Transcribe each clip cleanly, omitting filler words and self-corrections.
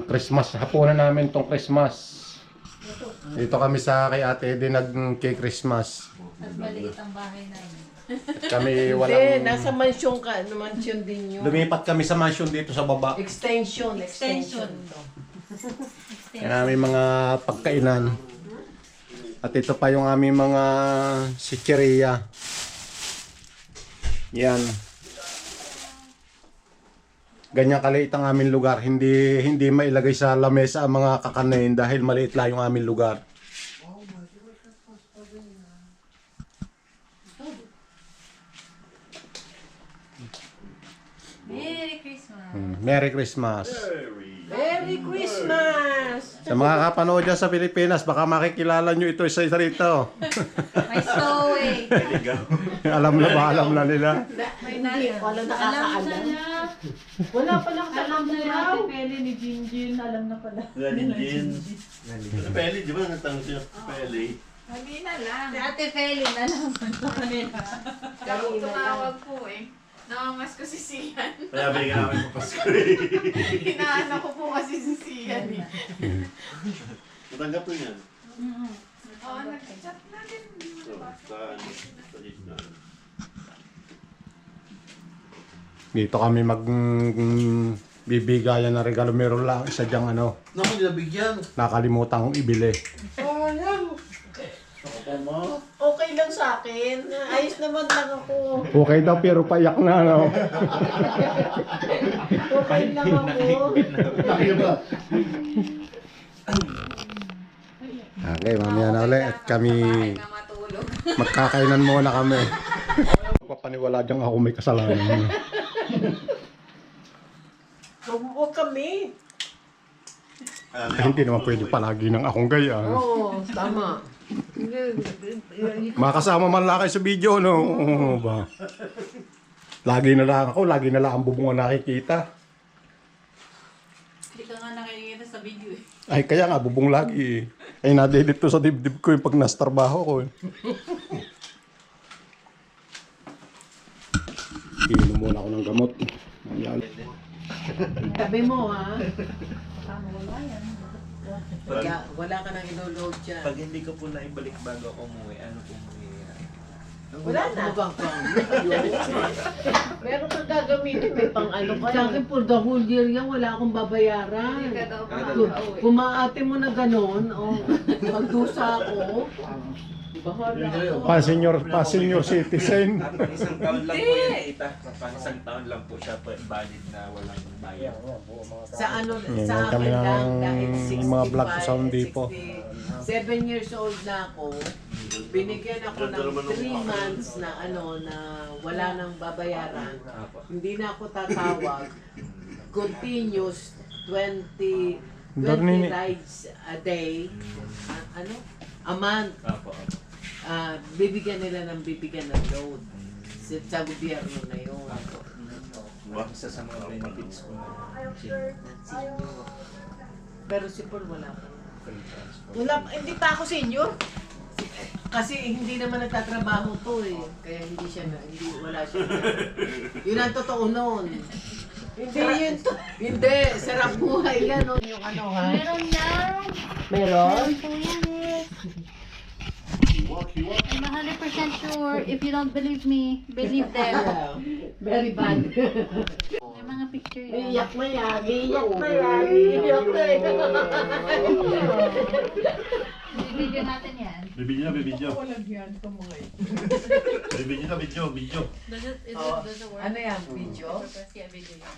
Christmas. Hapunan namin tong Christmas. Dito kami sa kay Ate Ede nag-Christmas. Mas maliit ang bahay namin. Kami Hindi, walang... nasa mansion ka. Mansion din yun. Lumipat kami sa mansion dito sa baba. Extension. Yan aming mga pagkainan. At ito pa yung aming mga chicheria. Yan. Ganyan kaliit ang aming lugar. Hindi mailagay sa lamesa ang mga kakanin dahil maliit lang yung aming lugar. Merry Christmas! Merry Christmas! Merry Christmas! Sa mga kapanood dyan sa Pilipinas, baka makikilala nyo ito isa rito. May stowaway! Alam na ba? Alam na nila. Hindi, wala nakakaalam. Wala palang Alam na alam Ate Peli ni Jinjin. Alam na pala. Lalingin. Peli, di ba natanong siya? Peli. Kanina lang. Si Ate Peli, nalaman ko kanila. Tumawag po eh. Namamas ko si Sian. Kaya bigyan namin papasko eh. Hinaanak ko po kasi si Sian eh. Natanggap ko yan. Oo, nag-chat na din. So, sa gitna. Dito kami bibigayan ng regalo. Meron lang isa dyang ano, Naku, nabigyan. nakalimutan kong ibili. Sayang. Ako mo. Okay lang sa akin. Ayos naman lang ako. Okay daw pero paiyak na ano. Okay lang ako. Nakaya ba? Okay, mamaya na ulit at kami Na matulog. magkakainan muna kami. Papaniwala dyan ako may kasalanan. Huwag kami. Hindi naman pwede palagi ng akong gaya. Oo, tama. Makasama man lang kayo sa video, no? Oo ba? Lagi na lang ako, lagi na lang ang bubungan nakikita. Hindi ka nga nakikita sa video eh. Ay, kaya nga, bubong lagi eh. Ay, nadelete to sa dibdib ko yung pag nastarbaho ko eh. Iinom muna ako ng gamot. Ayan. Tabi mo, ha? Tama, wala yan. Wala ka nang iloload dyan. Pag hindi ko po naibalik bago ako umuwi, ano po mangyayari? Wala na. Meron kang gagamitin, may pang ano ka. Sa akin, for the whole year yan, wala akong babayaran. Hindi ka daw makakauwi. Kumaate mo na gano'n, o magdusa ako. Bahala ako. Pa senior citizen. Pang isang taon lang po yan, tita. Pang isang taon lang po siya po valid na walang bayad. Sa ano, Yan, sa kami akin lang, ng dahil mga vlog ko sa Home 65, Depot. 7 years old na ako, binigyan ako ng 3 months na ano, na wala nang babayaran. Hindi na ako tatawag. Continuous 20 Darnini. rides a day. Ano? A month. Apo. Bibigyan nila ng load. Sa gobyerno na yun. Isa sa mga benefits ko na Senior. Pero si Paul wala pa. free transport. Hindi pa ako senior. Kasi hindi naman nagtatrabaho to eh. Kaya wala siya. Yun ang totoo nun. Hindi yun to. Hindi, sarap buhay yan. No? Yung ano ha? Meron yan! Meron? Po yan eh. I'm 100% sure. If you don't believe me, believe them. Yeah. Very bad. May mga picture yan. Iyak na yan. Iyak na yan. Iyak na yan. Video natin yan. Bibigyan na, bibigyan. Walang yan sa mga Bibigyan na, video. Does it Oh, work? ano yan? Video? Yeah, video yan.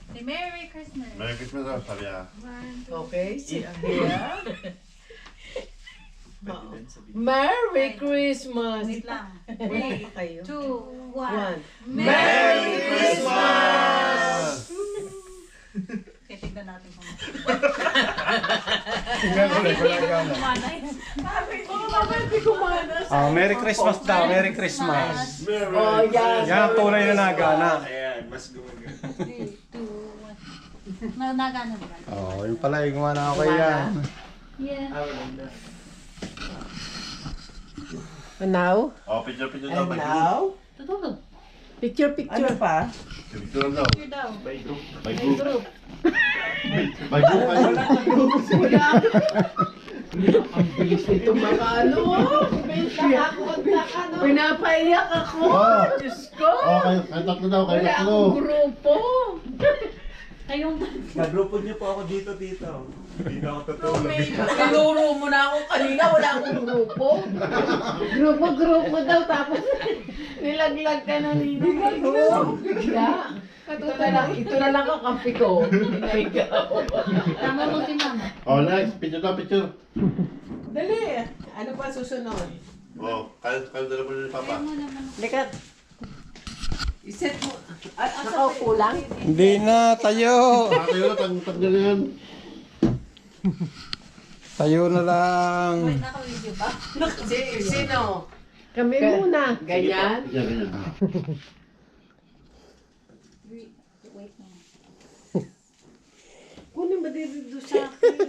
Say Merry Christmas! Merry Christmas, sabi niya. Okay. Yeah. Pwede din sa video. Merry Christmas! Wait lang. Wala pa kayo. 2, 1. One. Merry Christmas! Okay, tignan natin kung Tingnan ulit, wala gana. kumanay. Hindi ko manas. Merry Christmas daw, Merry Christmas. Oh, yan. Yan ang tunay na nagana. Ayan, mas gumagana. 3, 2, 1. Nagana ba? Oh, yung pala, yung gumana ako yan. Yeah. And now? Oh, picture And now? Tutulog. Picture, picture. Ano pa? Ito lang daw. Here daw. By group. By group. By group. Ang bilis nito baka ano. Pinapaiyak ako. Diyos ko. Kayo tatlo daw, kayo Wala tatlo. akong grupo. Kayong Nagrupo niyo po ako dito. Hindi na ako tutulog. Tinuro mo na ako kanina. Wala akong grupo. Grupo daw. Tapos nilaglag ka na nino. Bigla. Ito na lang kakampi ko. Ikaw. tama mo si mama. Oh, next. Picture daw, picture. Dali. Ano pa susunod? Oh, kayo dala mo ni Papa. Kaya mo naman. Likat. Iset mo. Nakaupo lang? Hindi na, tayo. Kayo na, tagdala yan. Tayo na lang. Naka-video ba? Sino? Kami muna. Ganyan? Ganyan. Wait na. Kunin ba dito sa akin?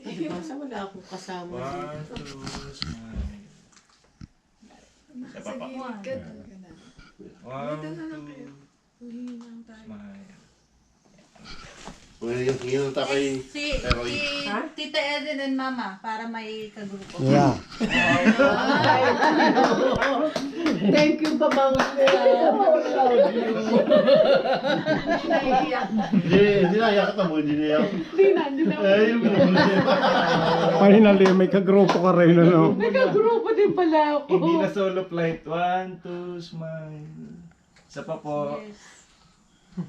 Ay, basta wala akong kasama. 1, 2, smile. Sa Papa. 1, 2, smile. Yung tingin ng takay. Pero Tita Eden and Mama para may kagrupo. Yeah. Thank you, Pamang. hindi na iyak mo, hindi na iyak. Hindi na. Ayun. Finally, may kagrupo ka rin, ano? Nagka-grupo din pala ako. Hindi na solo flight. 1, 2, smile. Isa pa po.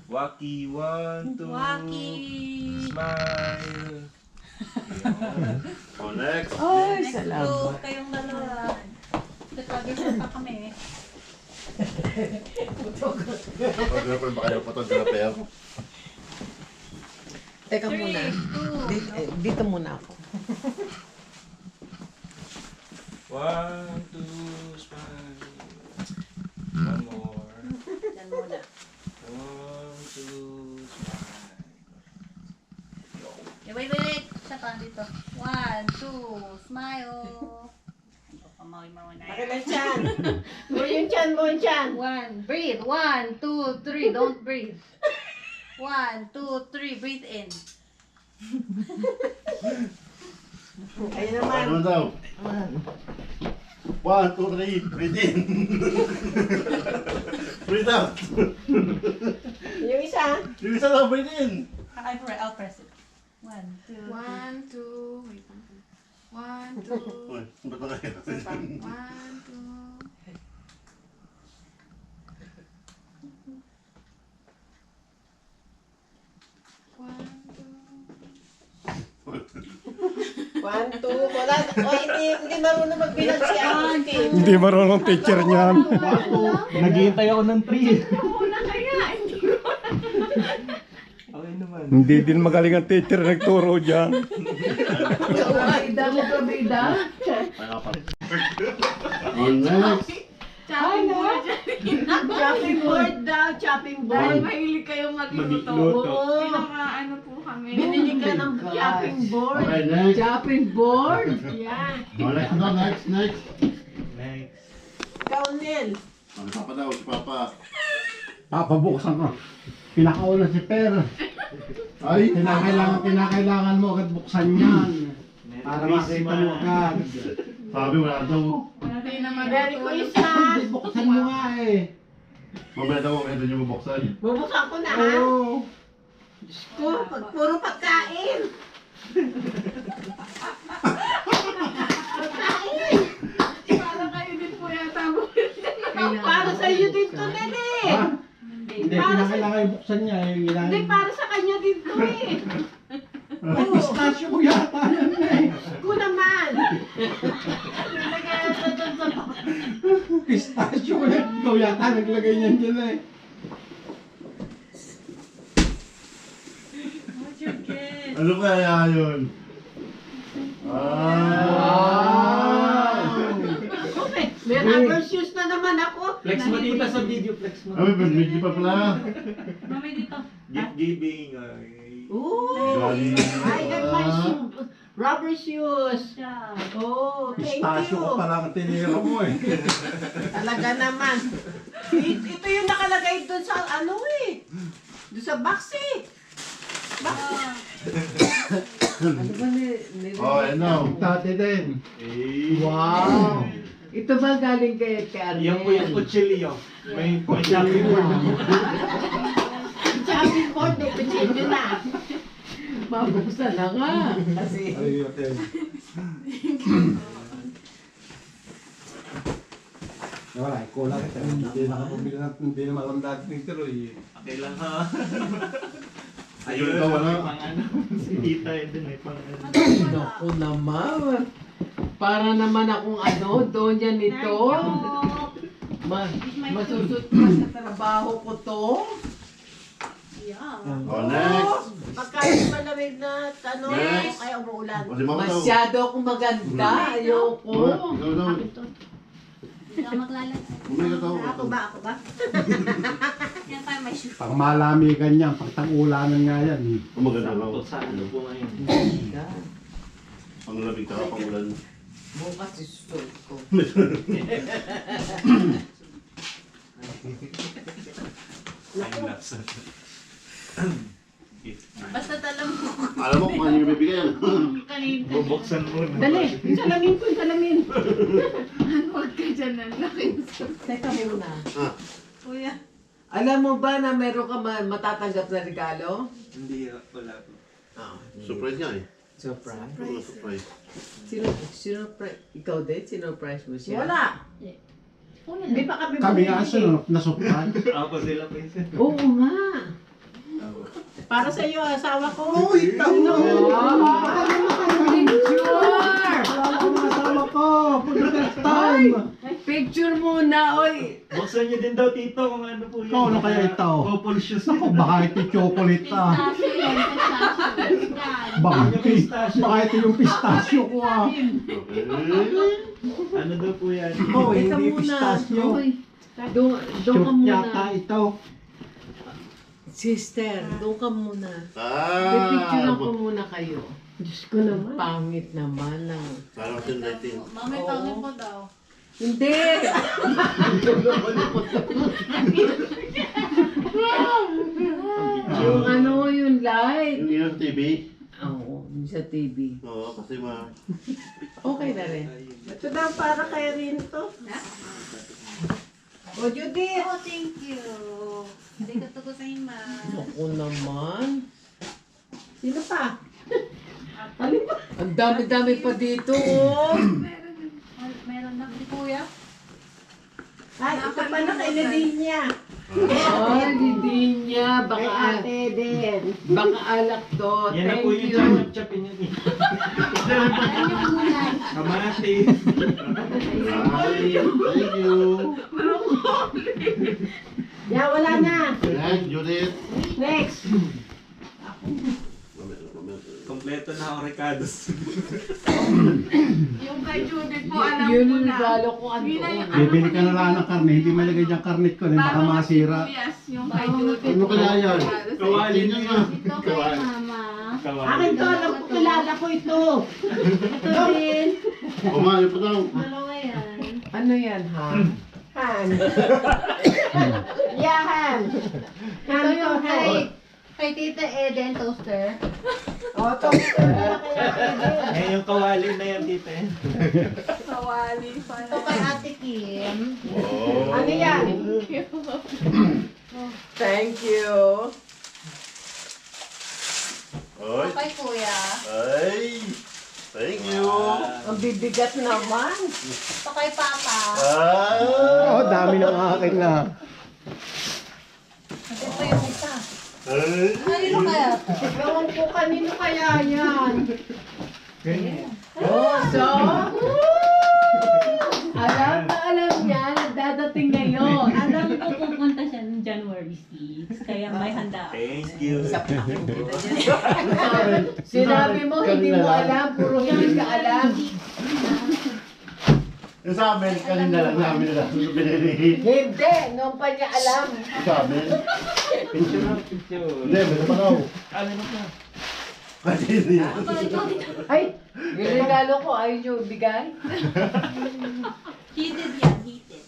Waki, 1, 2. Waki. Smile. Oh, next. Ay, Next salamat. group, kayong dalawa. Nagpag-isip pa kami. Photographer ba kayo? Photographer. Teka 3, muna. 2. Dito muna ako. 1, 2, smile. One more. Yan muna. 1, 2, smile. Wait. Isa pa dito. 1, 2, smile. Pamawi muna. Pakilan tiyan. Mo yung tiyan, mo yung tiyan. 1, breathe. 1, 2, 3, don't breathe. 1, 2, 3, breathe in. Ayun naman. Ano daw? 1, 2, 3, breathe in. Breathe out. Yung isa. Yung isa daw, breathe in. I'll press it. 1, 2, 1, 2, wait lang. 1, 2, Uy, ba't ba kayo? 1, 2. One, two, wala. O, hindi marunong magbilang si Ate. Hindi marunong teacher niyan. Naghihintay ako ng 3. Una kaya, hindi ko. Okay naman. Hindi din magaling ang teacher nagturo dyan. Kabida mo, kabida. Ano pa? Oh, next. Chopping board dyan. Chopping board daw, chopping Dahil board. mahilig kayong magluto. Magluto. Pinaka-ano po kami. Binili ka ng chopping board. Okay, next. Chopping board? Yan. Oh, next daw, next. Next. Ikaw, Nel. Ano Papa daw, si Papa. Papabuksan ko. Pinakauna si Per. Ay, Kinakailangan mo agad buksan yan. Para makita mo agad. sabi wala daw. Hindi naman Merry ito. Christmas. Buksan mo nga eh. Mamaya daw, mamaya daw niyo mabuksan. Bubuksan ko na, ha? Oo. Diyos ko, puro pagkain. Para kayo din po yata mo. Para sa iyo din to, Nel, eh. Ha? Hindi, kinakailangan ibuksan niya eh. Hindi, para sa kanya din to, eh. May pistasyo ko yata yan eh. Ko naman. Pistasyo ko yan. Ikaw yata naglagay niyan dyan eh. Ano kaya yun? Okay, may rubber shoes na naman ako. Flex mo dito sa video, flex mo. Ay, may pa pala. Mami dito. Gift giving. Ooh, I got my shoe. Rubber shoes. Siya. Oh, thank Pistachio ko you. pa lang ang tinira mo eh. Talaga naman. Ito yung nakalagay doon sa ano eh. Doon sa box eh. Box. Ano ba ni Oh, ano? Dati din. Eh. Wow. Ito ba galing kay Arnel? Yan po yung kutsilyo. May shopping board. Shopping board, may pichinyo na. Mabuksan na nga. Kasi, Ay, okay. Wala, kulang ito. Hindi nakapabili ng hindi naman alam dati ng tiroy. Okay lang ha. Ayun ka wala. Pang ano. Si tita yun may pang ano. naku naman. Para naman akong ano, doon yan ito. Masusot pa sa trabaho ko to. Yeah. Oh, next. Magkano malamig na ano, Next. kaya umuulan. Kasi mama daw. Masyado akong maganda, ayoko. Ikaw daw. Hindi ako maglalagay. Bumili ka daw. Ako ba? Yan pa may shoe. Pang malamigan yan, pang tang-ulanan nga yan. eh. Maganda raw. Sakto sa ano po ngayon. Ang lamig ka pang ulan. Bukas isuot ko. Time lapse. Basta talam mo. Alam mo kung ano yung bibigyan. Kanina. Bubuksan mo na. Dali, yung salamin ko, yung salamin. Huwag ka dyan ng laki. Teka muna. Ah, Kuya. Alam mo ba na meron ka matatanggap na regalo? Hindi, wala po. surprise nga eh. Surprise? Ano surprise? Surprise? Ikaw din? Sinurprise mo siya? Wala. Kunin Hindi na. pa kami Kami nga bumili. sunod, nasuktan. Ako sila pa yun. Oo nga. Para sa iyo, asawa ko. Uy, tamo! Picture! Wala ko mga asawa ko! For the first time! Picture muna, oy. Buksan niyo din daw tito kung ano po yun. Ikaw, ano kaya ito? Couple shoes. Ako, baka ito yung chocolate ah. Pistachio yan. Pistachio. Yan. Baka, Yung pistachio. baka ito yung pistachio ko ah. Okay. Ano daw po yan? Oh, Teka hindi muna. pistachio. Doon Shoot ka muna. yata ito. Sister, doon ka muna. Ah! Pipicturean ko muna kayo. Diyos ko naman. Pangit naman ng... Parang tinlighting. Mami, pangit mo daw. Hindi! Yung ano, yung light. Yung ino sa TV. Oo, yung sa TV. Oo, kasi Okay na rin. Ito daw para kay rin to. O, Judith! Oh, thank you. Hindi ka tugo sa ima. Ako naman. Sino pa? Alin pa? Ang dami-dami pa dito, oh. Meron na. Di kuya. Ay, ito pa na kay Lidinya. ah, Ay, Lidinya. Kay ate din. Baka alak to. Yan na Thank po yung you. chop-chopin yun. Ano yung gulay? Kamatis. Hi, thank you. Yeah, wala na. Next, Judith. Next. Kompleto na ako, Ricardo's. Yung kay Judith po, alam Yun ko yung na. regalo ko ano. Yun na yung Bibili ka na lang ng karne, hindi malagay diyang karne ko, baka Bago masira. Yes, yung kay Judith. Ano kaya yan? Kawali Tingnan nga. Ito kay mama. Akin to, alam ko, kilala ko ito. Ito din. Kumain pa daw. Dalawa yan. Ano yan, ha? Han. Yeah, Han. Han Ito to, yung Han. kay Tita Eden toaster. O, to. Wala kaya Eden. Eh, yung kawali na yan, tita. Kawali pa Ito kay Ate Kim. Oh. Ano yan? Thank you. Oy. Ito kay Kuya. Ay. Thank you. Ang bibigat naman. Ito kay Papa. Ah. Oh, dami ng akin na. Ito yung isa. Ay. Kanino kaya? Ewan ko kanino kaya yan. Oh, so? Alam na alam niya, nagdadating ngayon. Alam ko pupunta siya ng January 6, kaya may handa. Thank you. Sinabi mo, hindi mo alam, puro hindi ka alam. Yung sa amin, kanina lang namin lang binili. Hindi, noon pa niya alam. Sa amin. Picture na, picture. Hindi, may pa daw. Ano na pa? Kasi hindi. Ay, Yung regalo ko, ayaw nyo bigay. Heated yan, heated.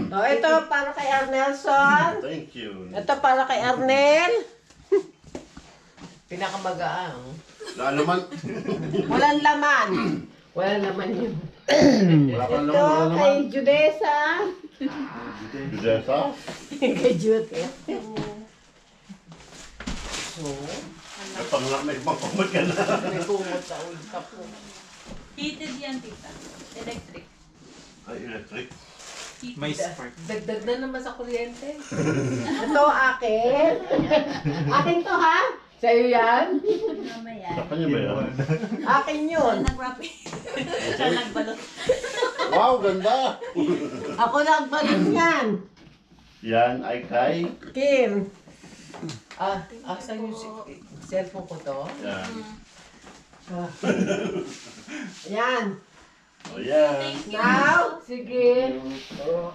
Oh, ito para kay Arnelson. Thank you. Ito para kay Arnel. Pinakamagaang. Lalaman. Walang laman. Walang laman yun. Wala kang Ito laman, wala kay naman. Judesa. Judesa? Kay Judesa. So, May panglak na ibang kumot ka na. may kumot sa ulo ka po. Heated yan, tita. Electric. Ay, electric. May spark. Dagdag na naman sa kuryente. Ito akin. Akin to ha? Sa'yo yan? Mamaya. Sa kanya ba yan? Akin yun. Nag-wrap eh. Siya nagbalot. Wow, ganda! Ako nagbalot yan. Yan ay kay... Kim. Asan yung cellphone ko to? Yan. Yan. O yan. Now, sige.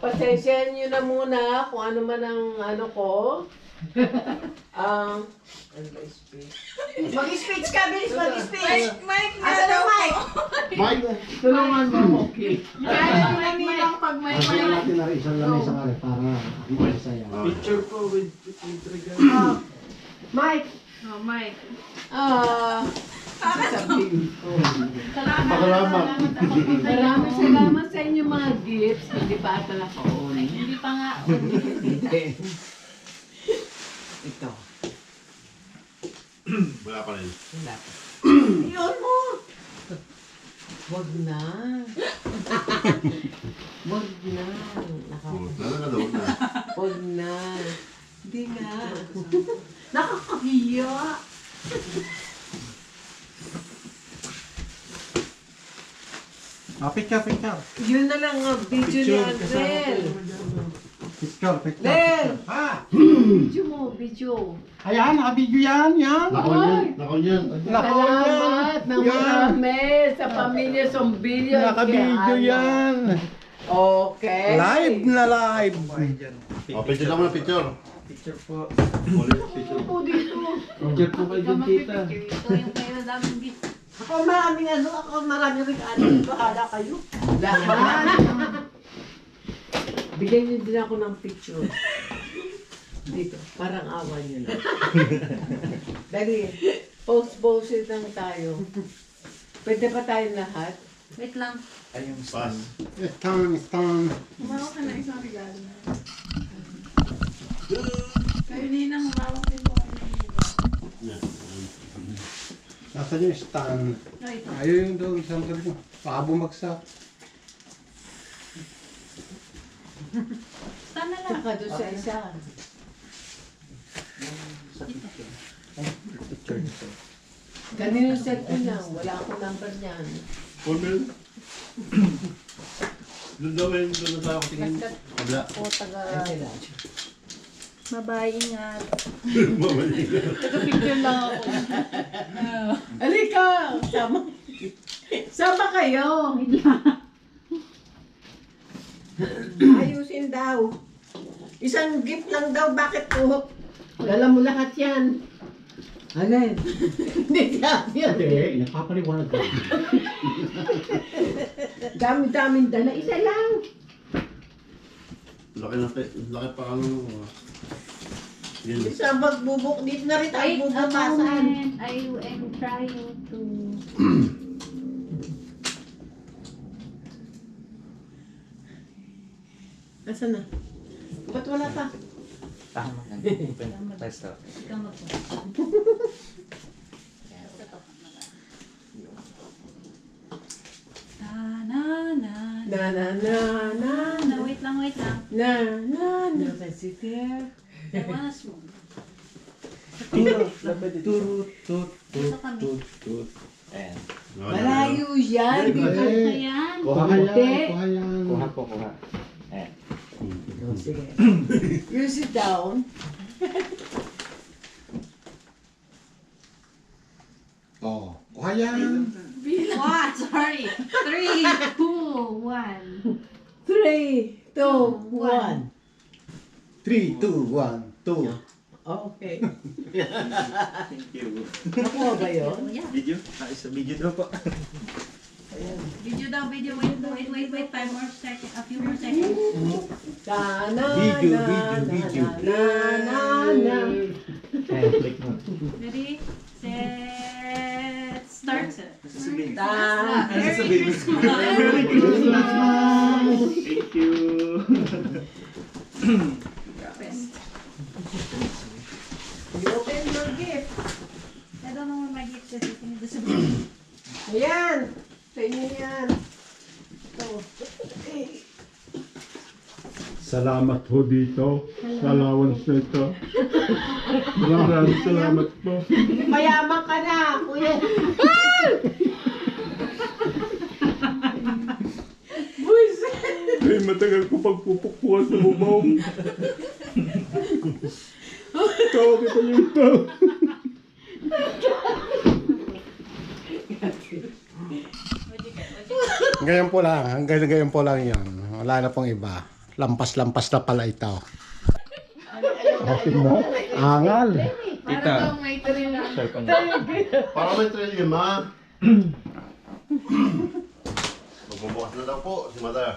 Pasensyahan nyo na muna kung ano man ang ano ko. Ano ba speech? Mag-speech ka, bilis mag-speech! Mike na Asan daw ang mic? Mike! Tulungan mo, okay. Kaya nilang pag may Sabihin mic. natin na isang lamesa ka rin para masaya. Picture po with regalo. Mike! Oh, Mike. Sasabihin ko. Pakalamat. Maraming salamat sa inyo mga gifts. Hindi pa ata naka-on. Hindi pa nga. Ito. Wala pa rin. Wala pa. Yun mo! Wag na. Wag na. Talaga daw na. Wag na. Hindi nga. Nakakahiya. Picture. Yun na lang ang video ni Andrel. Picture. Lel! Ha? Video mo, video. Ayan, nakabidyo yan. Nako yan. Salamat ng marami sa pamilya Sombilio. Nakabidyo yan. Okay. Live na live. O, picture naman na picture. Picture po. Ako dito. Picture po kayo dyan, tita. Ito yung kayo daming gift. Ako maraming regalo. Bahala kayo. Lahat. Bigyan niyo din ako ng picture. Dito. Parang awa niyo na. Dali. Post-post lang tayo. Pwede pa tayo lahat? Wait lang. Ayun, Pass. Stone. Humawak ka na isang regalo. Kayo ninang humawak din mo. Yan. Nasaan yung stand? Oh, ito. Ayaw yung doon. Saan ka rin? Baka bumagsak. Saan na lang? Saka doon sa isa. Picture nito. Kanino yung cellphone niya? Wala akong number niyan. 4 million? Doon daw yun. Doon na tayo tingin. Kabla. O taga... Bye-bye, ingat. Picture lang ako. Halika! Sama. Sama kayo. Ayusin daw. Isang gift lang daw. Bakit po? Alam mo lahat yan. Alin? Hindi yan. Hindi, napapaliwanag ko. Dami-daming dala. Isa lang. Laki pa ano. Yan. Isa magbubuk. Dito na rin tayo Wait a bubukasan. moment. I am trying to... Nasaan na? Ba't wala pa? Tama. Rest up. Ikaw mag-po. Na. Na na na na Na, wait lang. na na na. Kasi there. I wanna smoke. Turut, tut, Dito kami. tut. Ayan. Malayo yan. Ayan. Kuha ka Hindi. yan. Kuha yan. Kuha po, kuha. Ayan. Sige. You sit down. Oh, kuha yan. What? Sorry. 3, 2, 1. 3, 2, 1. 3, 2, 1, 2. Okay. Thank you. Nakuha ba yun? Yeah. Video? Isa video daw po. Video daw, video. Wait. 5 more seconds. A few more seconds. Video. Ready, set, start. Merry Christmas. Thank you. Open your gift. I don't know where my gift is. It's Ayan. Sa inyo yan. Ito. Salamat ho dito sa allowance nito. Maraming salamat po. Mayaman ka na, kuya. Ay, matagal ko pagpupukpuan sa bubong. Tawag kita yung tao. Ngayon po lang yan. Wala na pong iba. Lampas-lampas na pala ito. Okay mo? Angal. Tita. May trail lang. Para may trail yun, ma. Magbubukas na daw po si Mother.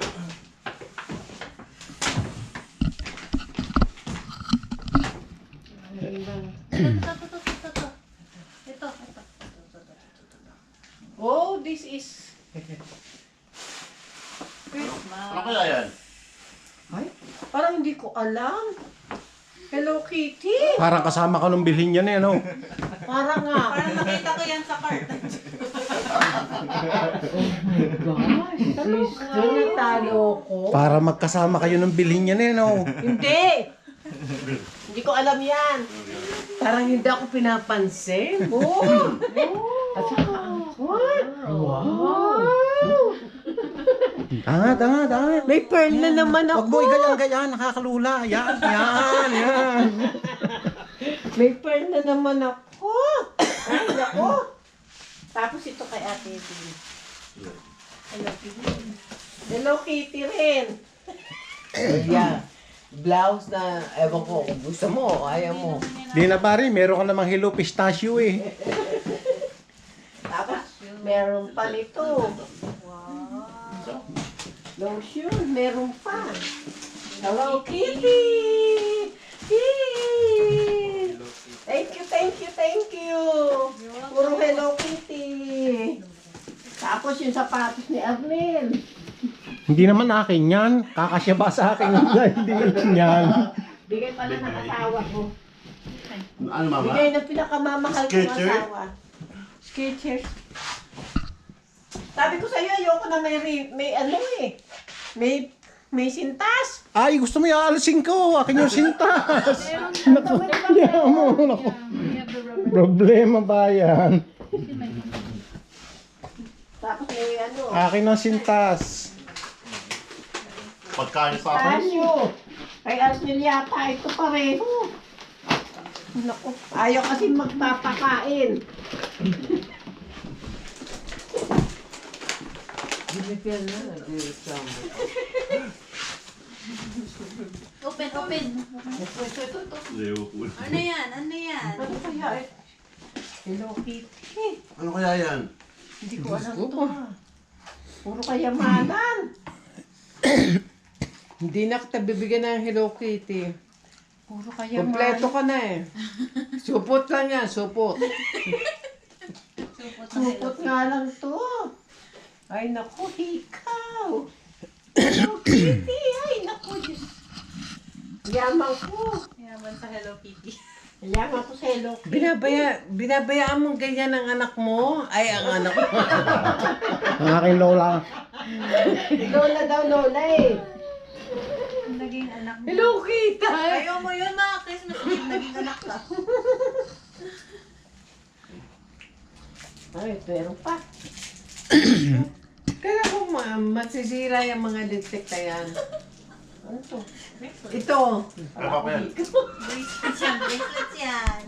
Ito. Oh, this is... Ano kaya yan? Ay, parang hindi ko alam. Hello Kitty. Parang kasama ka nung bilhin yan eh, ano? Parang nga. Parang nakita ko yan sa cart. Gosh, natalo ko. Para magkasama kayo nung bilhin yan eh, ano? Hindi. Hindi ko alam yan. Parang hindi ako pinapansin. Oh. At saka, what? Wow. Tanga. May pearl na naman Huwag mo ako. ganyan, nakakalula. Yan. May pearl na naman ako. Ay, ako. Tapos ito kay Ate Kitty. Hello Kitty. Hello Kitty rin. Yeah. Blouse na, ewan ko, kung gusto mo o ayaw mo. Di na pare, meron ka namang Hello Pistachio eh. Tapos, meron pa nito. Lotion, meron pa. Hello Kitty! Yay! Thank you. Puro Hello Kitty. Tapos yung sapatos ni Arnel. Hindi naman akin yan. Kakasya ba sa akin? Hindi yan. Bigay pala ng asawa ko. Ano, mama? Bigay ng pinakamamahal kong Skechers? asawa. Skechers. Sabi ko sa'yo, ayoko na may ano eh. May sintas. Ay, gusto mo iaalisin ko. Akin yung sintas. Naku, yan mo. Naku. Problema ba yan? Tapos may ano. Akin ang sintas. Pagkain pa ako. Tasyo. Kay Arnel yata ito pareho. Naku, ayaw kasi magpapakain. Binigyan na, nag-reklamo. Open. Leo po. Ano yan? Ano kaya eh? Hello Kitty. Ano kaya yan? Hindi ko alam to. Puro kayamanan. Hindi na kita bibigyan ng Hello Kitty. Puro kayamanan. Kompleto ka na eh. Supot lang yan, supot. Supot nga lang to. Ay naku, ikaw. Hello Kitty. Ay naku, Diyos. Yaman ko. Yaman sa Hello Kitty. Yaman ko sa Hello Kitty. Binabayaan mong ganyan ang anak mo? Ay, ang anak mo. Ang aking lola. Lola daw, Lola eh. Naging anak mo. Hello Kitty! Ayaw mo yun, mga Christmas Eve. Naging anak ka. Ay, pero pa. Kaya kung masisira yung mga lipstick na yan. Ano to? Ito. Ano pa yan? Bracelets yan. Bracelets yan.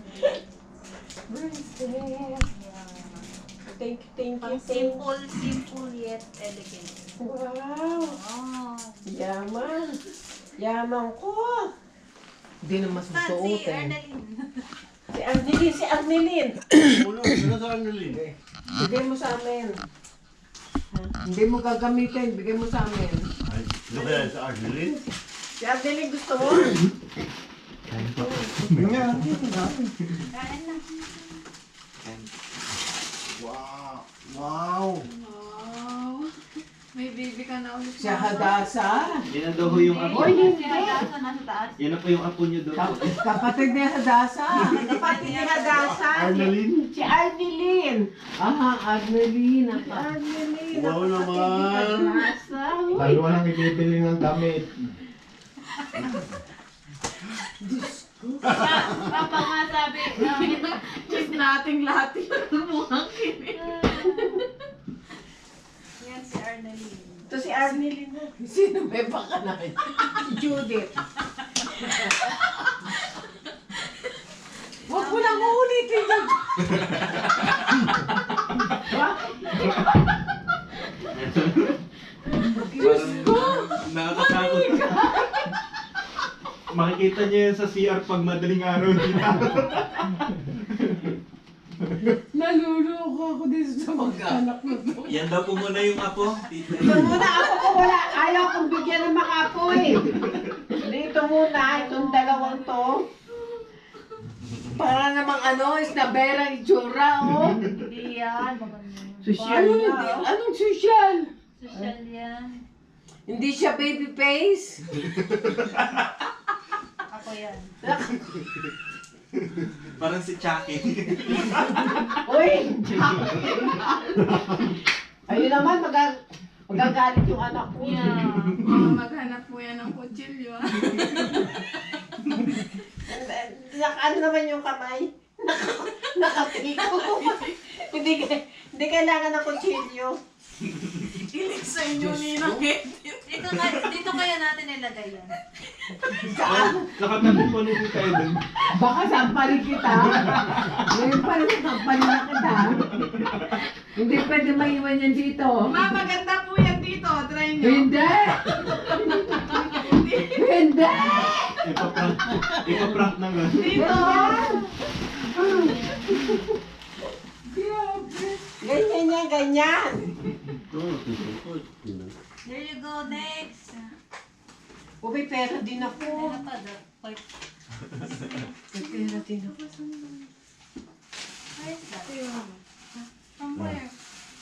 Thank you. Pang simple yet elegant. Wow. Oh. Yaman. Yaman ko. Hindi na Saan si masusuotin. Arnalyn? Si Arnelin. Ulo, ano sa Arnelin? Bigay mo sa amin. Hindi mo gagamitin, bigay mo sa amin. Ay, ano kaya sa Arnelin? Si Adeline gusto mo? Kain na. Wow! Wow! Wow. May baby ka na ulit. Si Hadasa. Yan na daw ho yung apo. Si Hadasa nasa taas. Yan na po yung apo niyo daw. Kapatid ni Hadasa. Kapatid ni Hadasa. Arnalyn? Si Arnelyn. Aha, Arnelyn. Si Arnelyn. Wow naman. Lalo nang ibibili ng damit. Papa nga sabi, Just nating lahat yung mukhang kinig. yan si Arnalyn. Ito si Arnelyn. Sino may baka na? Si Judith. Huwag mo lang uulitin yun. Parang nakakatakot. Makikita niyo yan sa CR pag madaling araw dito. Naluloko ako dito sa mag-anak mo to. Yan daw po muna yung apo. Tita. Ito muna, ako ko wala. Ayaw kong bigyan ng makapoy. Dito muna, itong dalawang to. Para namang isnabera itsura, oh. Hindi yan. Social na. Anong social? Social yan. Hindi siya baby face. Ako yan. Parang si Chucky. Uy! Ayun naman, magagalit yung anak ko. Yeah. Maghanap po yan ng kutsilyo. Ano naman yung kamay? Nakatiko. Hindi kailangan ng kutsilyo. Ilig sa inyo ni Nakit. Dito kaya natin ilagay yan. Nakatabi po nito tayo dun. Baka sampalin kita. Ngayon pa rin sampalin na kita. Hindi pwede maiwan yan dito. Ma, maganda po yan dito. Try nyo. Hindi! Hindi! Ipaprank na nga. Dito. Ganyan yan, ganyan. There you go, next. Ubi, pera din ako. Ano pa do? May pera din ako. Where is that? From where?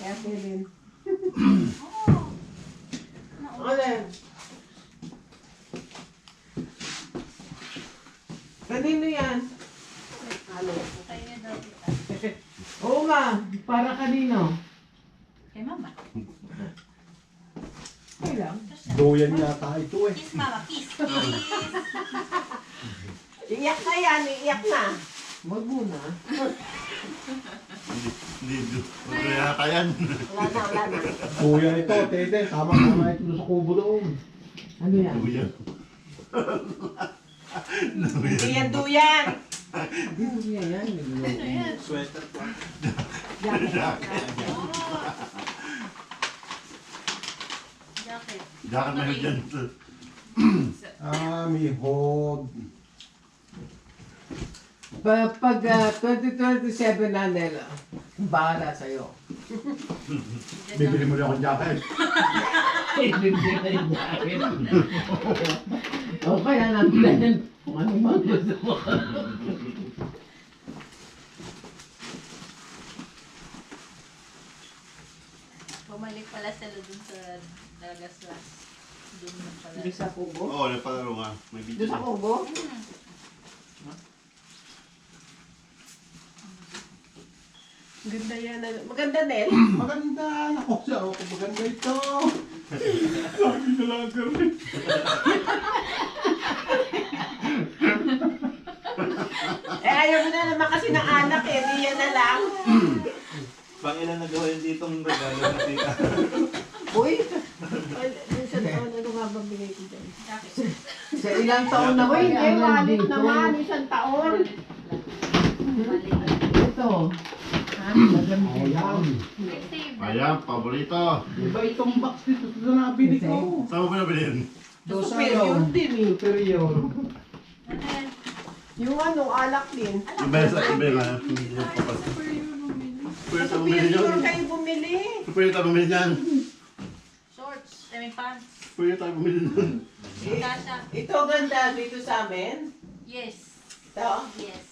Kaya din. Oh. Alin? Kanino yan? Ano? Kaya niya daw kita. Oo nga, para kanino? Kay mama. Okay lang. Doyan yata ito eh. Kiss mama, kiss. Kiss. Iyak na yan, iyak na. Wag muna. Hindi. Huwag na yata yan. Wala na. Doyan ito, tete. Tama-tama ito sa kubo doon. Ano yan? Duyan. Hindi yan duyan. Hindi yan. Sweater po. Jacket. Jacket na yun dyan. May hog. Pag 2027 na nila, bahala sa'yo. Bibili mo rin akong jacket. Okay na natin. Kung ano man gusto mo. Bumalik pala sila dun sa Dagaslas. Dun na pala. Doon sa kubo? Oo, napalaro nga. May video. Doon sa kubo? Ganda yan. Maganda din. Maganda. Naku, siya ako. Maganda ito. Lagi na lang rin. Ayaw mo na naman kasi ng anak eh. Di yan na lang. Pangilan na gawin ditong regalo na tita. Uy! Sa taon, ano nga ba bigay ko dyan? Sa ilang taon na ba yan wallet naman, isang taon. Ito. Ayan. Ayan, paborito. Iba itong box dito sa nabili ko. Saan mo ba nabilin? Superior din eh. Superior. Ano yan? Yung ano, alak din. Yung besa, yung besa. Hindi papas. Superior sa bumili Superior yun. kayo bumili. Superior sa bumili yan. may pants. Pwede tayo bumili nun. Kasha. Ito ganda dito sa amin. Yes. Ito. Yes.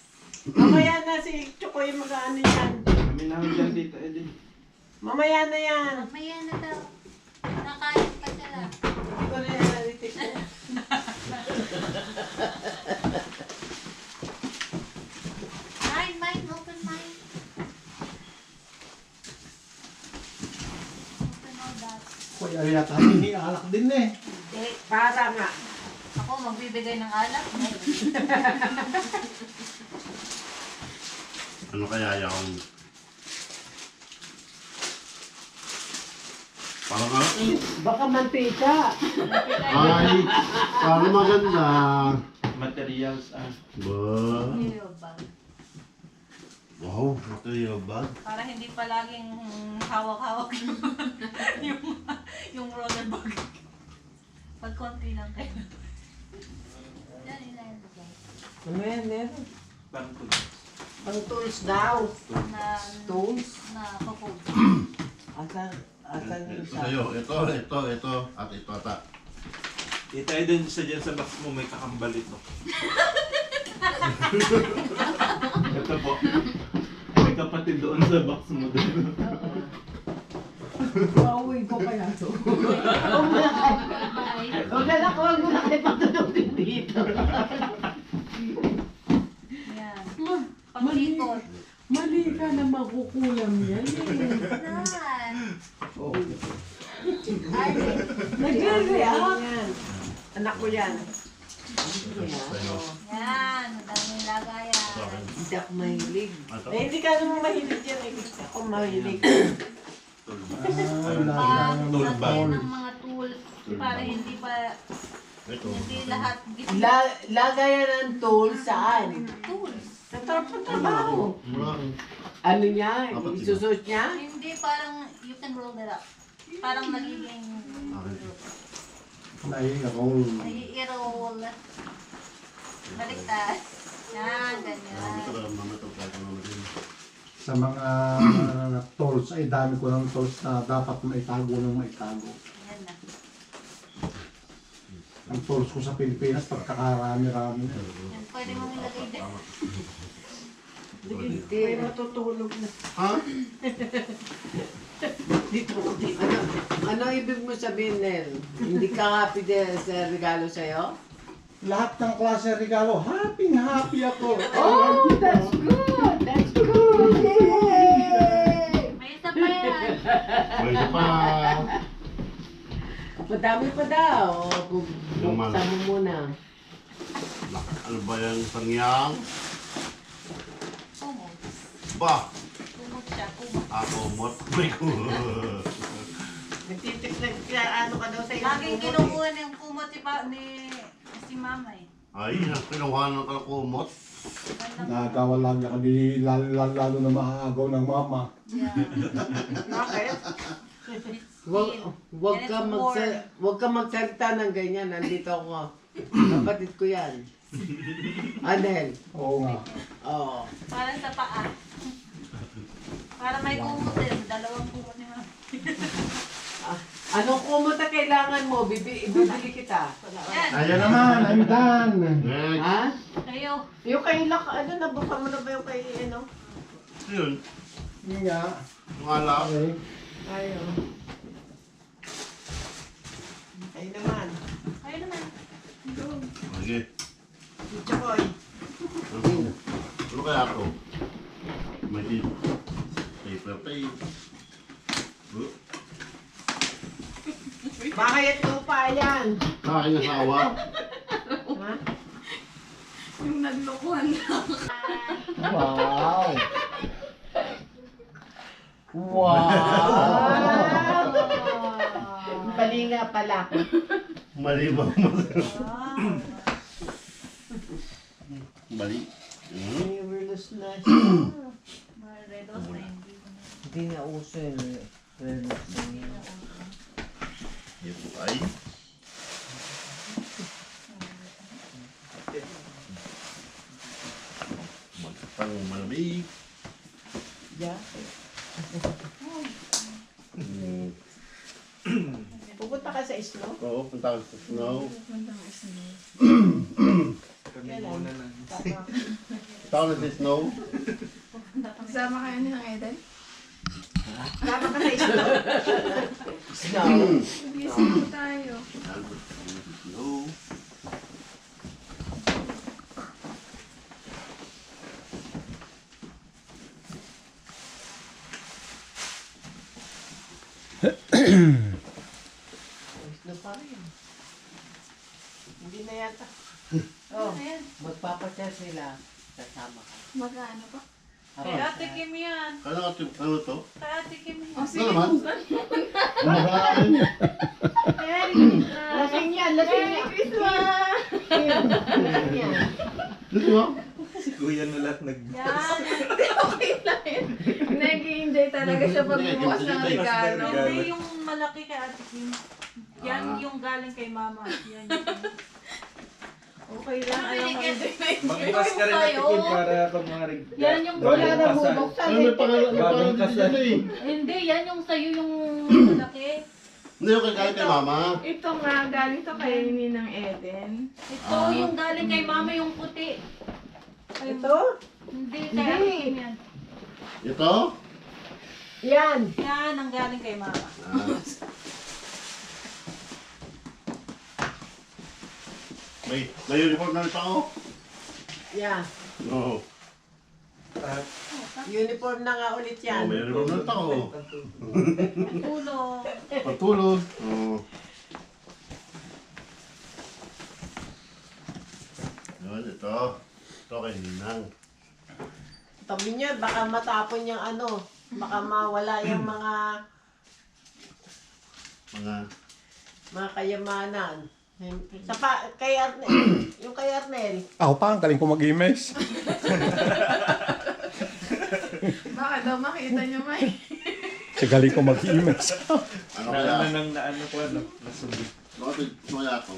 Mamaya na si Chokoy mag-ano yan. Kami namin dyan dito, Edin. Mamaya na yan. Mamaya na daw. Nakain pa sila. Hindi ko na yan naritik ko. Mine, open mine. Open all that. Kuya yata hindi alak din eh. Para nga. Ako magbibigay ng alak. Ano kaya yung... Parang ano? Baka mantika. Ay, parang maganda. Materials, Ba? Material bag. Wow, material bag. Para hindi palaging hawak-hawak yung roller bag. Pag konti lang kayo. Yan, ilalagay. Ano yan, meron? parang to. Pang tools daw. Na, Tools? na kapag. Asan yung Ito isa? sa'yo. Ito. At ito ata. Tayo din sa dyan sa box mo, may kakambal ito. Ito po. May kapatid doon sa box mo doon. Pauwi ko kaya to. Huwag na ako, huwag mo na kayo patulogin dito. Yan. Panglikot. Mali ka na makukulam yan eh. Yan. Nag-react. Anak ko yan. Sa'yo. Yan. Madaming lagayan. Sa akin. Hindi ako mahilig. Ito. Eh, hindi ka naman mahilig yan eh. Ako mahilig. Bag, Tool lagyan bag. ng mga tools. Para hindi pa, Ito. hindi lahat Lagayan ng tool saan? tools. Sa trabaho. Mura. Ano niya? Dapat iba. Isusot niya? Hindi, parang you can roll it up. Parang nagiging Nai-roll. nai-roll. Baliktad. Yan, ganyan. Ito lang naman ito. Kahit ano din. Sa mga tools, ay dami ko ng tools na dapat maitago ng maitago. Yan na. Ang tools ko sa Pilipinas, pagkakarami-rami na. Yan, pwede mong ilagay din. Hindi. May matutulog na. Ha? Ano ibig mo sabihin, Nel? Hindi ka happy din sa regalo sa'yo? Lahat ng klase regalo, happy ako. Oh, that's good! That's good! Yay! May isa pa yan. Pwede pa. Madami pa daw. Yung man. Buksan mo muna. Ano ba yung sangyang? Kumot. Ba? Kumot siya, kumot. Ako, mot. May ko. Ano ka daw sa Laging kinukuha ng kumot si mama eh. Ay, kinuha ng kalakumot. Nagawa lang niya kami, lalo na maagaw ng mama. Yeah. Bakit? It's Wag, steel. wag And ka it's warm. wag ka magsalita ng ganyan. Nandito ako. Kapatid ko yan. Anel. Oo nga. Oo. Para sa paa. Para may kumot din. Dalawang kumot ni mama. Anong kumot na kailangan mo? Bibili kita. Yan. Ayan naman, I'm done. Next. Ha? Kayo. Yung kay nabuksan mo na ba yung kay ano? Yun. Yun nga. Yung alak. Okay. Ayaw. Ay naman. Kayo naman. Sige. Chokoy. Ano kaya ito? May paper tape. Bakit lupa yan? Kain na sa awa. Ha? Yung naglokohan na. Wow. Wow! Bali nga pala. Mali ba? Wow. Mali. May relos na siya. Mga redos na hindi ko na. Hindi na uso yun. Relos na yun. Ito ay. Magpang malamig. Yeah. Pupunta Pupunta ka sa snow? Oo, punta ka sa snow. Kami muna lang. Punta ka na sa snow. Kasama kayo ni Eden? Tama ka sa snow? Snow? Gising po tayo. Snow. Snow pa rin. Hindi na yata. Oh, magpapasya sila. Kasama ka. Magkano pa? Kay Ate Kim yan. Ano to? Kay Ate Kim yan. O Ano sige, naman? bukan. Ano Lasing yan, lasing Merry yan. Christmas! Gusto mo? Si Kuya na lahat Yan. Okay lang yun. Nag-i-enjoy talaga siya pagbubukas ng regalo. Hindi yung malaki kay Ate Kim. Yan yung galing kay Mama. Yan yung... Okay lang, alam mo, enjoy na enjoy Magbukas ka rin tayo. natin para kung mga Yan yung Wala na kasal. bubuksan Ano eh. may pangalan Bagong kasal. dito eh? Hindi, yan yung sa'yo yung malaki. Hindi yung kay mama. Ito nga, galing to kay Ninang Eden. Ito yung galing kay Mama yung puti. Ito? Hindi, kay Ate Kim yan. Ito? Yan. Yan ang galing kay Mama. May uniform na rin ako. Yan. Oo. Uniform na nga ulit yan. May uniform na rin ako. Tulog. Pagtulog. Oo. Yun, ito. Ito kay Ninang. Tabi niya, baka matapon yung ano. Baka mawala yung mga kayamanan. Kay Arnel. Yung kay Arnel. Ako pa, ang galing ko mag-emails. Baka daw makita nyo, May. Kasi galing ko mag-emails. Ano kaya? Naano ko ano, nasubi. Bakit sumaya ako?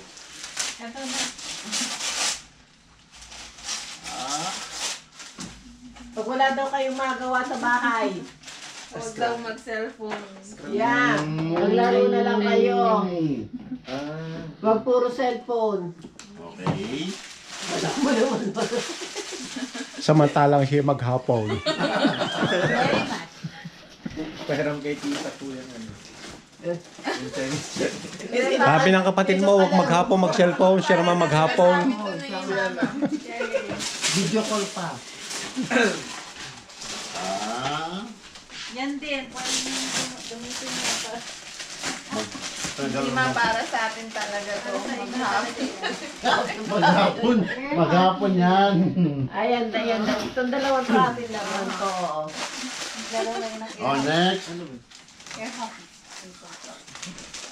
Ito na. Pag wala daw kayong magawa sa bahay. Huwag daw mag-cellphone. Yan. Maglaro na lang kayo. Ah, Huwag puro cellphone. Okay. Wala mo naman. Samantalang siya maghapon. Very much. pahiram kay tita po yan ano. Yung Chinese chat. Sabi ng kapatid mo, huwag maghapon mag-cellphone, siya naman maghapon. Ito na yung mama. Video call pa. Yan din. Pwede gamitin mo pa. Hindi man para sa atin talaga to. Maghapon. Maghapon yan. Ayan. Itong dalawang atin naman to. Laro na yun ang Oh, next.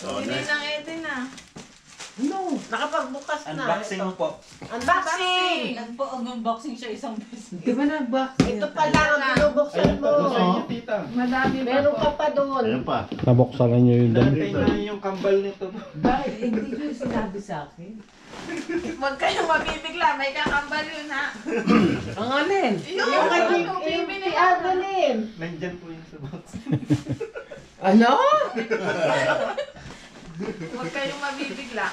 Oh, Hindi next. nang Eden na. No, nakapagbukas na. Unboxing Ito. po. Unboxing! Nag-unboxing siya isang beses. Di ba nag-box? Ito pa lang ang binubuksan mo. Sa inyo tita. Madami pa Meron po. ka pa doon. Ayun pa. Nabuksan na niyo yung dami. Nantay na yung kambal nito. Bakit? Hindi ko yung sinabi sa akin. Huwag kayong mabibigla. May kakambal yun ha. Ang alin? Yung kay yung bibili si Adeline. Nandyan po yung sa box. Ano? Huwag kayong mabibigla.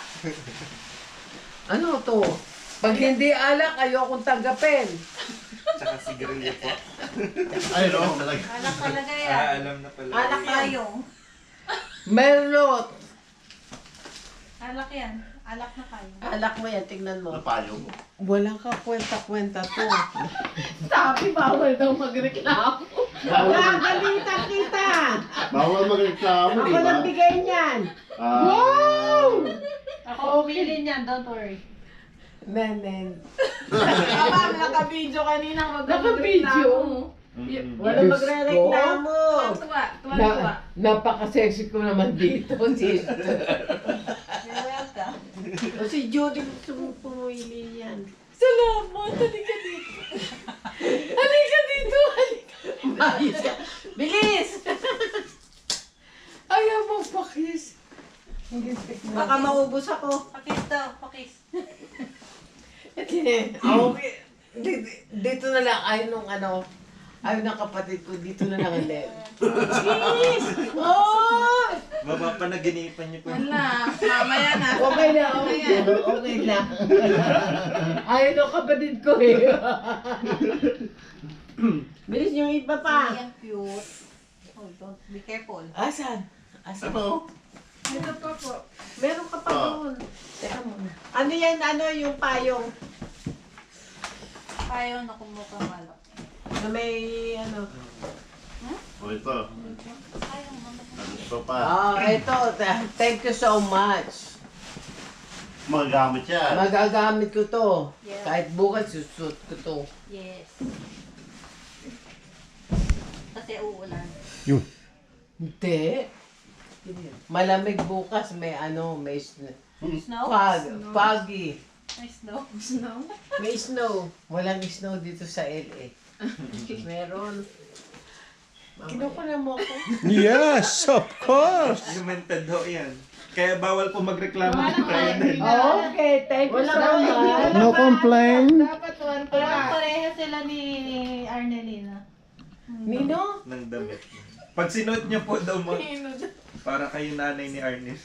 Ano to? Pag hindi alak, ayokong tanggapin. Tsaka sigarilyo po. Ayun o, talaga. Alak talaga yan. Ah, alam na pala. Alak yan. Tayo. Merlot. Alak yan. Alak na kayo. Alak mo yan, tignan mo. Napayong. Walang ka kwenta-kwenta to. Sabi, bawal daw magreklamo. Gagalita kita. Bawal magreklamo, di Ako ba? lang bigay niyan. Ako pili niyan, don't worry. Nenen. Ma'am, naka-video kanina. Huwag kang Naka-video? magreklamo. Walang magre-reklamo. Tuwa. Napaka-sexy ko naman dito, sister. You're welcome. O si Judy gusto mong pumili yan. Salamat, halika dito. Halika dito, halika. Bilis! Ayaw mo pakis. Baka maubos ako. Pakis daw, pakis. Okay. Dito na lang, ayaw nung ano, ayaw ng kapatid ko, dito na lang ulit. Cheese! Oh! Mapapanaginipan niyo po. Wala, mamaya na. Okay na, okay na. Ayaw ng kapatid ko eh. Bilis yung iba pa. Yan cute. Oh, don't be careful. Asan? Asan? Ano? Ito pa po. Meron ka pa doon. Teka muna. Ano yan? Ano yung payong? Ayaw na kumukhang malak. Na may ano? O ito. Ayaw na. Ito pa. Ito. Thank you so much. Magagamit yan. Magagamit ko to. Yeah. Kahit bukas, susut ko to. Yes. Kasi uulan. Yun. Hindi. Malamig bukas. May ano, may Snow? foggy. May snow. Snow? May snow. Walang snow dito sa LA. Meron. Kinukuha mo ako. Yes, of course. Documented ho yan. Kaya bawal po magreklamo kay Colonel. Okay, thank you so much. No complaint. Dapat one pa. Parang pareha sila ni Arnelina. Nino? Ng damit. Pag sinuot niyo po daw para kayo nanay ni Arnel.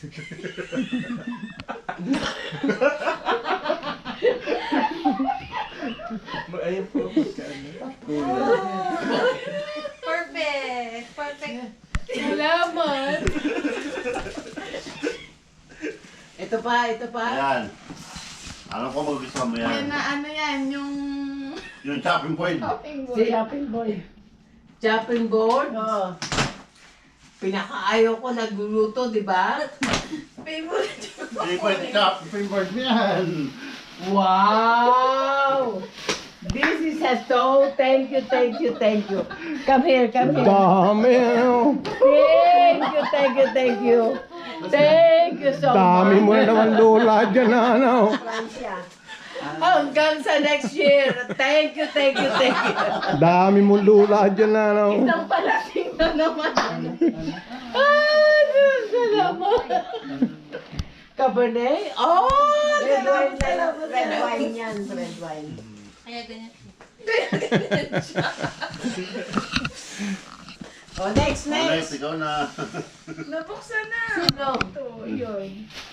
Ayun po. Perfect! Perfect! Salamat. Ito pa, ito pa. Ayan. Alam ko magugustuhan mo Yan yan. na ano yan, yung Yung chopping point. shopping Si board. Chopping Boy. Chopping board? Oo. Pinakaayaw ko nagluluto, di ba? Favorite. Hindi pwede chopping board mo yan. Wow! This is a so thank you, thank you, thank you. Come here, come here. Dami. Thank you, thank you, thank you. Thank you so Dami mo much. na naman lula dyan na ano. Hanggang sa next year. Thank you, thank you, thank you. Dami mo lula dyan na ano. Isang palating na naman. Salamat. Cabernet? Oh! Red wine na lang. Red wine yan. Red wine. Kaya ganyan. Oh, next, Next, next. ikaw na. Nabuksan na. Sino? Ito, yun.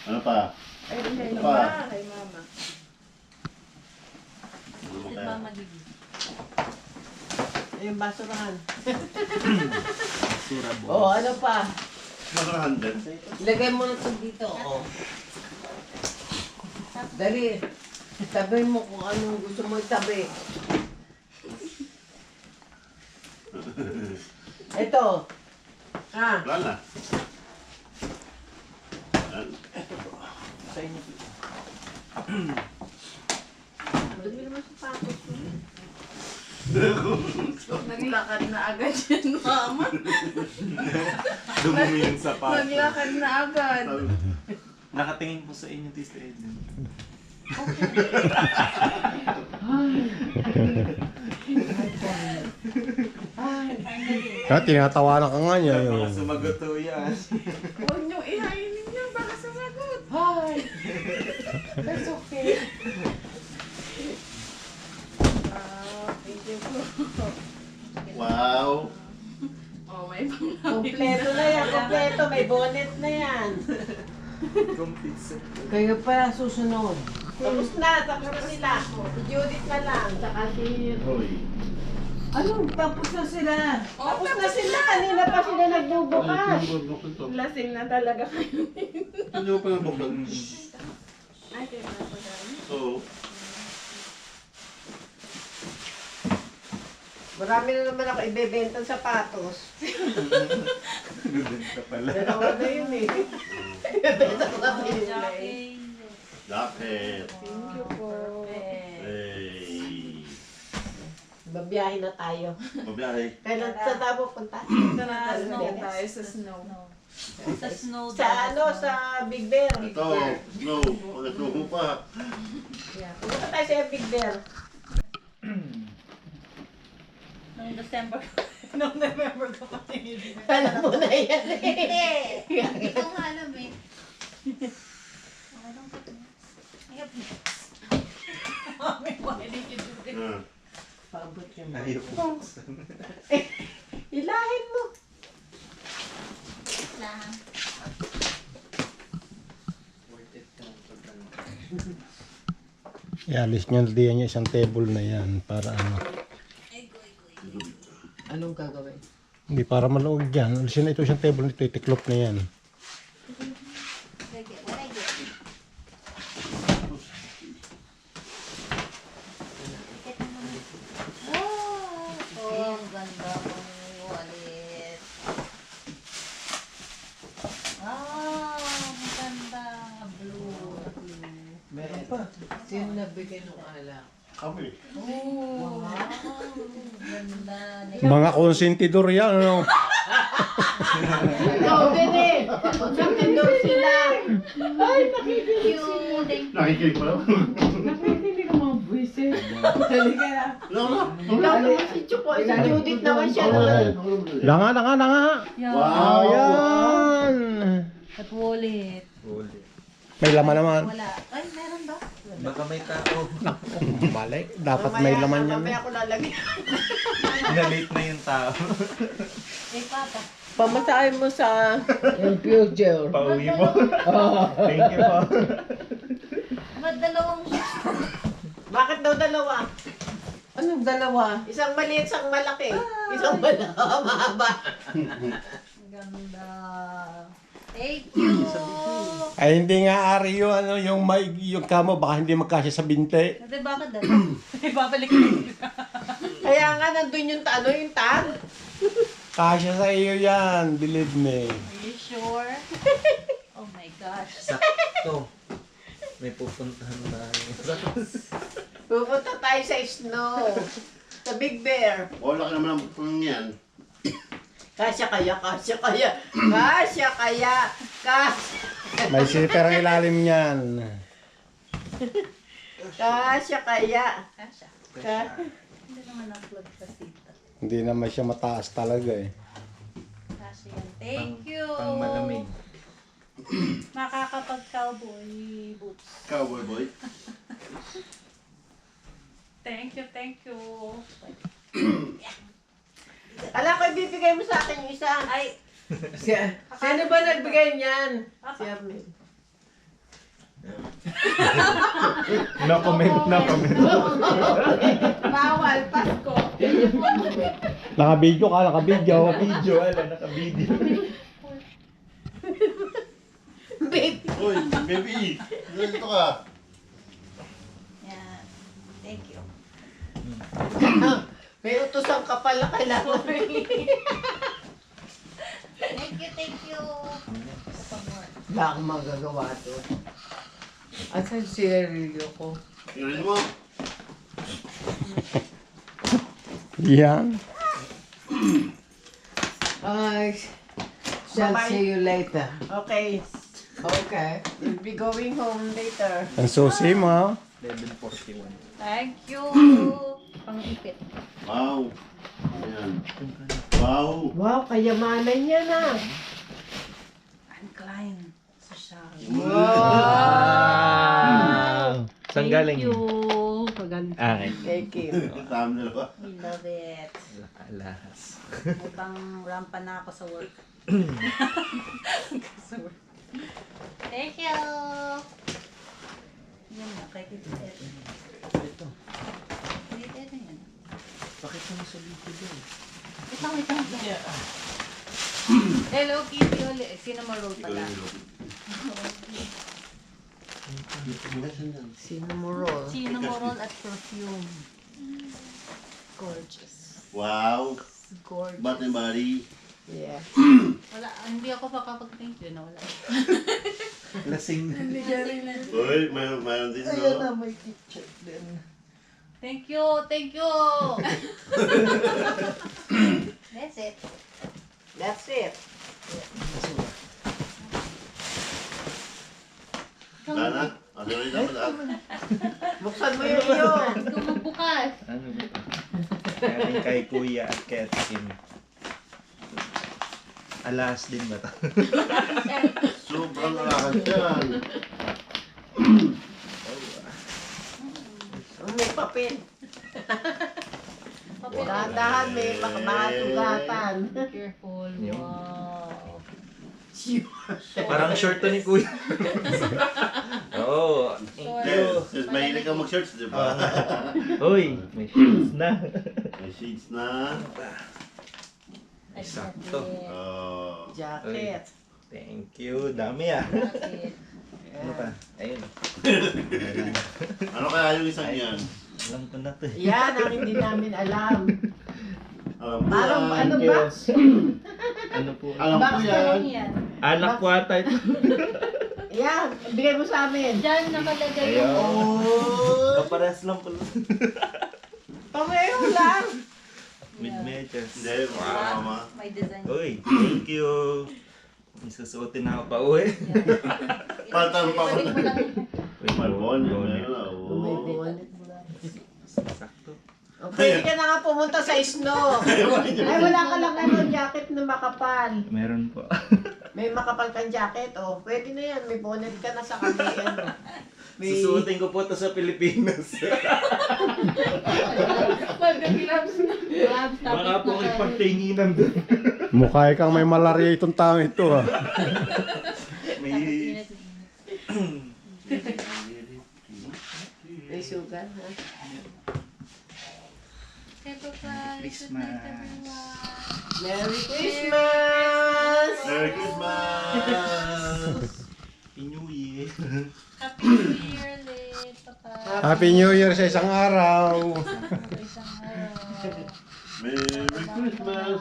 Ano pa? Ay, kay Ano mama. pa? Kay mama. Ano Kasi kaya? mama Gigi. Yung basurahan. Sura bo. Oh, ano pa? Masarahan din. Ilagay mo na ito dito. Oh. Dali. Tabi mo kung anong gusto mo itabi. Ito. Ah, Wala na. Ayan. Sa inyo. dumi naman sa patos mo. Naglakad na agad yan, mama. Dumumi yung sapatos. Naglakad na agad. Nakatingin po sa inyo, Tista Eden. Kaya tinatawanan ka nga niya. Baka Yung... sumagot ho yan. Huwag niyong ihainin niya, baka sumagot. Hi. That's okay. Thank you po. Wow. Oh, may pang Kompleto na yan, kompleto. May bonnet na yan. Complete set. Kayo pa susunod. Tapos na sila. Si Judith na lang. Saka si... Hoy. Ano? Tapos na sila. Tapos na sila. Kanina pa sila nagbubukas. lasing na talaga kayo. Ano pa yung buklan? Ay, kaya na po dahil. Oo. Marami na naman ako ibebenta ng sapatos. Nabenta pala. Dalawa na yun eh. Ibebenta ko na yun eh. Jackie. Jacket. Thank you po. Hey. Babiyahin na tayo. Mabiyahe. Kailan sa tabo punta? Sa snow. snow tayo sa snow. Sa snow. Sa ano? Sa Big Bear. Ito. Snow. Pag-snow mo pa. Yeah. Pumunta tayo sa Big Bear. Noong December. Noong November ko kasi. Alam mo na yan eh. Hindi ko nga alam eh. Okay lang po. I have notes. Mami, why did you do this? Ah. Paabot yun. Ayaw po. Ilahin mo. Lang. Ialis nyo diyan yung isang table na yan para ano. Anong gagawin? Hindi para maluwag yan. Alisin na ito isang table nito, itiklop na yan. Sige, what I get? Oh, ang ganda mong wallet. Ang ganda. Blue. Meron pa. Sino nagbigay ng alak? Kami. Oh, wow. Ganda. Mga konsentidor yan, ano? Ikaw din eh. Nagtindor sila. Ay, Cute. Thank you. Nakikinig pa lang. nakikinig ang mga buwisit. Halika na. Ikaw naman si Chuko. Si Judith naman siya. Langa. Yeah. Ayan. At wallet. May laman naman. Wala. Ay, meron ba? Baka may tao. Balik. Dapat may laman yan. Mamaya ko lalagyan. Na-late na yung tao. Eh, Papa. Pamasahin mo sa future. Pauwi mo. Thank you po. Ba't dalawang Bakit daw dalawa? Anong dalawa? Isang maliit, isang malaki. Isang mahaba. ganda? Thank you. Ay, hindi nga ari yung, ano, yung, yung kamo, baka hindi magkasya sa binte. Ate, bakit dalawa? Babalik ko. Kaya nga nandun yung yung tag. Kasya sa iyo yan, believe me. Are you sure? Oh my gosh. Sakto. May pupuntahan na. Pupunta tayo sa snow. Sa Big Bear. Wala ka naman ang yan. Kasya kaya. May silver ang ilalim yan. Kasya kaya. Kasha. Ka- Hindi naman na-plug sa tita. Hindi naman siya mataas talaga eh. Kasha yan. Thank you. Pang malamig. Makakapag-cowboy boots. Cowboy boy. Thank you. Ala ko, ibibigay mo sa akin yung isa. Ay, Sino ba nagbigay niyan? Papa. Si Armin. No comment. Bawal, Pasko. Nakabidyo ka, nakabidyo. Video, naka-video. Babe. Uy, baby. Dito ka. yan. Thank you. May utusan ka pala kailangan. Thank you. Isa more. Wala akong magagawa to. Asan si Aurelio ko? Irin mo. Yan. Ay, shall Bye-bye. see you later. Okay. Okay. We'll be going home later. Ang susi mo. 11:41. Thank you. Pang-ipit. Wow. Ayan. Wow. Wow, kayamanan niya na. I'm Klein. Social. Wow! Saan galing? Thank you. Maganda. Okay. Thank you. Tama na ba? We love it. Alas. May pang rampa na ako sa work. Sa work. Thank you. Yan na, kay Kit Ed. Ito. Kit Ed na yan. Bakit mo sa video? Wait lang. Hello, Kitty ulit. Cinnamon roll pala. Cinnamon roll. Cinnamon roll at perfume. Gorgeous. Wow. Gorgeous. Ba't yung body? Yeah. Wala, hindi ako makapag-thank you na wala. Lasing. Uy, mayroon din no? may kitchen din. Thank you. That's it. That's it. Lana? Ano rin naman lahat? Buksan mo yung iyo. Ikaw magbukas. Ano ba? Galing kay Kuya at kay Tim. Alas din ba ito? Sobrang alakan yan. May papel. Dahan-dahan, may makabahasugatan. Careful. Yung- Wow. Parang short to ni Kuya. Oo. Since mahilig ka mag-shirts, di ba? Uy, may shoes na. May shades na. Sakto. Oh. Jacket. Thank you. Dami ah. Bakit? Ano pa? Ayun. Ano kaya yung isang yan? Alam ko na to. Yan ang hindi namin alam. Alam ko Parang yan. ano Thank ba? you. Ano po? Alam ko Box na yan. lang yan. Anak ko ata ito. Yan, bigay mo sa amin. Diyan nakalagay Ayun. yung... Oh, Kapares lang pala. pareho lang. Mid-medyas. Hindi, mama. May design. Uy, thank you. May susuotin na ako pa uwi. Patan pa ko. Balik mo lang. May bonnet. Bonnet. Oh. Sakto. O, pwede ka na nga pumunta sa snow. Ay, wala ka lang ano, jacket na makapal. Meron po. May makapal kang jacket, oh. Pwede na yan, may bonnet ka na sa kami, ano. May... Susuotin ko po ito sa Pilipinas. Magka-gloves na. Gloves, tapos Baka po naka- ipagtinginan doon. Mukha kang may malaria itong tao ito ah. May... May sugat, ha? Say bye-bye. Good night, everyone. Merry Christmas! Merry Christmas! Happy New Year. Happy New Year, Lid. Papa. Happy New Year sa isang araw. Isang araw. Merry Christmas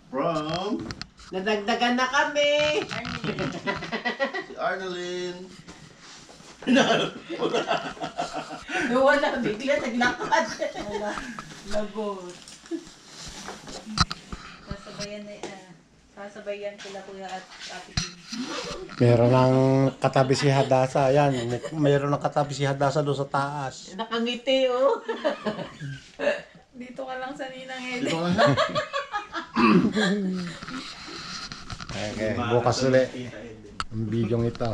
from Nadagdagan na kami! si Arnalyn. Wala, bigla naglakad. Lagot. Sasabayan sila kuya at ate Kim. Meron ng katabi si Hadasa. Yan, meron ng katabi si Hadasa doon sa taas. Nakangiti, oh. Dito ka lang sa Ninang Dito Ede. ka na. Okay, bukas ulit ang bidyong ito.